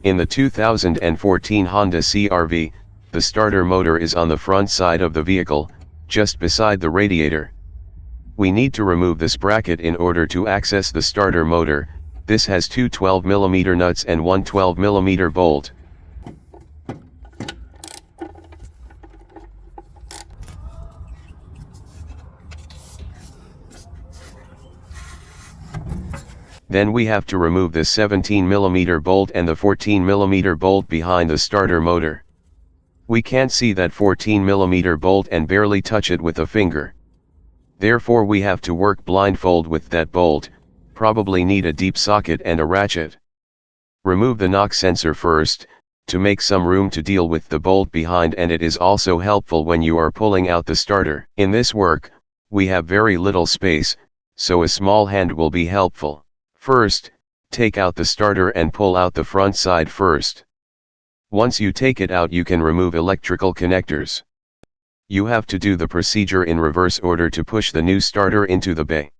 In the 2014 Honda CRV, the starter motor is on the front side of the vehicle, just beside the radiator. We need to remove this bracket in order to access the starter motor. This has two 12mm nuts and one 12mm bolt. Then we have to remove the 17mm bolt and the 14mm bolt behind the starter motor. We can't see that 14mm bolt and barely touch it with a finger. Therefore we have to work blindfold with that bolt, probably need a deep socket and a ratchet. Remove the knock sensor first, to make some room to deal with the bolt behind, and it is also helpful when you are pulling out the starter. In this work, we have very little space, so a small hand will be helpful. First, take out the starter and pull out the front side first. Once you take it out, you can remove electrical connectors. You have to do the procedure in reverse order to push the new starter into the bay.